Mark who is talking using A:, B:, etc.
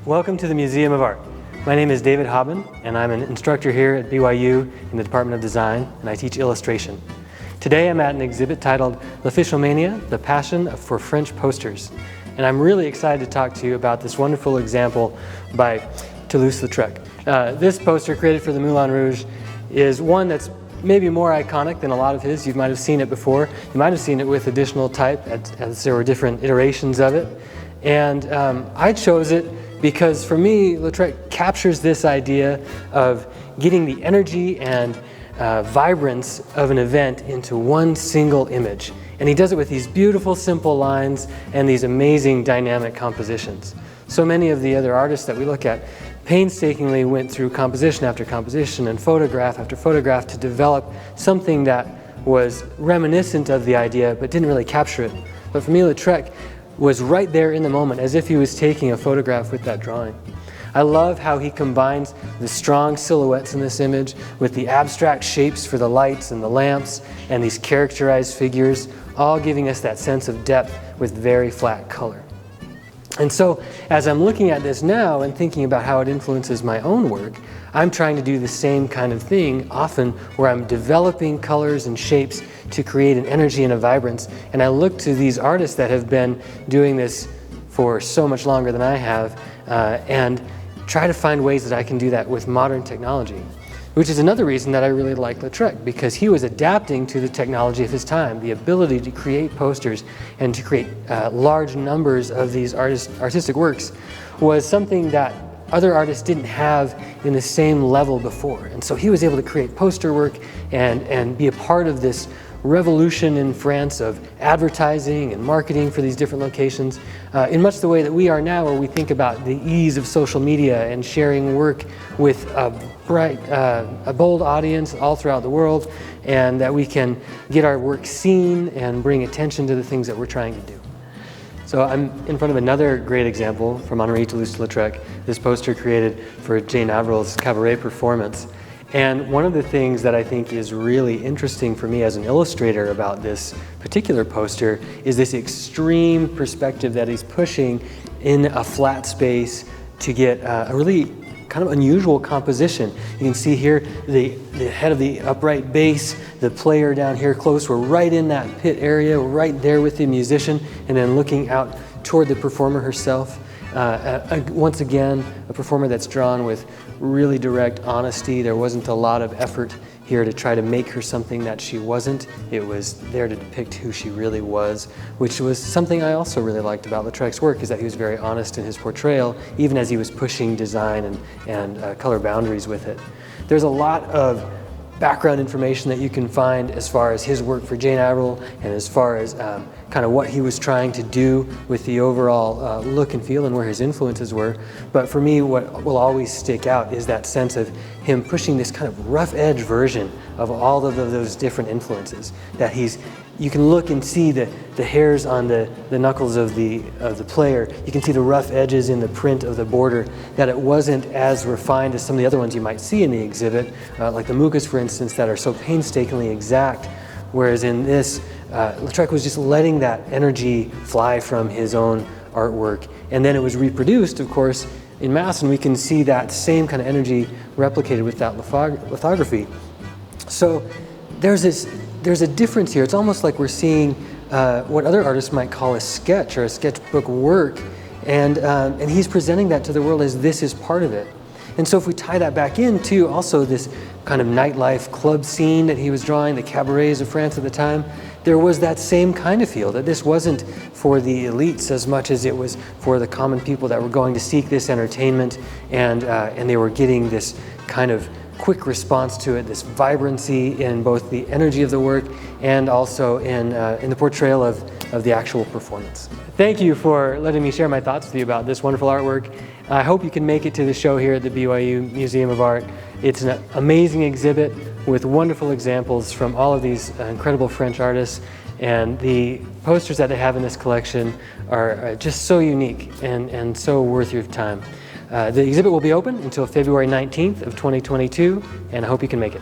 A: Welcome to the Museum of Art. My name is David Habben, and I'm an instructor here at BYU in the Department of Design, and I teach illustration. Today I'm at an exhibit titled L'Affichomania, The Passion for French Posters. And I'm really excited to talk to you about this wonderful example by Toulouse-Lautrec. This poster created for the Moulin Rouge is one that's maybe more iconic than a lot of his. You might have seen it before. You might have seen it with additional type as there were different iterations of it. And I chose it because for me, Lautrec captures this idea of getting the energy and vibrance of an event into one single image. And he does it with these beautiful, simple lines and these amazing dynamic compositions. So many of the other artists that we look at painstakingly went through composition after composition and photograph after photograph to develop something that was reminiscent of the idea but didn't really capture it. But for me, Lautrec was right there in the moment, as if he was taking a photograph with that drawing. I love how he combines the strong silhouettes in this image with the abstract shapes for the lights and the lamps and these characterized figures, all giving us that sense of depth with very flat color. And so, as I'm looking at this now and thinking about how it influences my own work, I'm trying to do the same kind of thing, often where I'm developing colors and shapes to create an energy and a vibrance. And I look to these artists that have been doing this for so much longer than I have, and try to find ways that I can do that with modern technology. Which is another reason that I really like Lautrec, because he was adapting to the technology of his time. The ability to create posters and to create large numbers of these artistic works was something that other artists didn't have in the same level before. And so he was able to create poster work and be a part of this revolution in France of advertising and marketing for these different locations in much the way that we are now, where we think about the ease of social media and sharing work with a bold audience all throughout the world, and that we can get our work seen and bring attention to the things that we're trying to do. So I'm in front of another great example from Henri de Toulouse-Lautrec, this poster created for Jane Avril's cabaret performance. And one of the things that I think is really interesting for me as an illustrator about this particular poster is this extreme perspective that he's pushing in a flat space to get a really kind of unusual composition. You can see here the head of the upright bass, the player down here close. We're right in that pit area, right there with the musician, and then looking out toward the performer herself. Once again, a performer that's drawn with really direct honesty. There wasn't a lot of effort here to try to make her something that she wasn't. It was there to depict who she really was, which was something I also really liked about Lautrec's work, is that he was very honest in his portrayal, even as he was pushing design and color boundaries with it. There's a lot of background information that you can find as far as his work for Jane Avril and as far as kind of what he was trying to do with the overall look and feel and where his influences were. But for me, what will always stick out is that sense of him pushing this kind of rough edge version of all of those different influences. That you can look and see the hairs on the knuckles of the player. You can see the rough edges in the print of the border, that it wasn't as refined as some of the other ones you might see in the exhibit, like the mucas, for instance, that are so painstakingly exact. Whereas in this, Lautrec was just letting that energy fly from his own artwork. And then it was reproduced, of course, in mass, and we can see that same kind of energy replicated with that lithography. So there's a difference here. It's almost like we're seeing what other artists might call a sketch or a sketchbook work, and he's presenting that to the world as this is part of it. And so if we tie that back into also this kind of nightlife club scene that he was drawing, the cabarets of France at the time, there was that same kind of feel, that this wasn't for the elites as much as it was for the common people that were going to seek this entertainment, and they were getting this kind of quick response to it, this vibrancy in both the energy of the work and also in the portrayal of the actual performance. Thank you for letting me share my thoughts with you about this wonderful artwork. I hope you can make it to the show here at the BYU Museum of Art. It's an amazing exhibit with wonderful examples from all of these incredible French artists, and the posters that they have in this collection are just so unique and so worth your time. The exhibit will be open until February 19th of 2022, and I hope you can make it.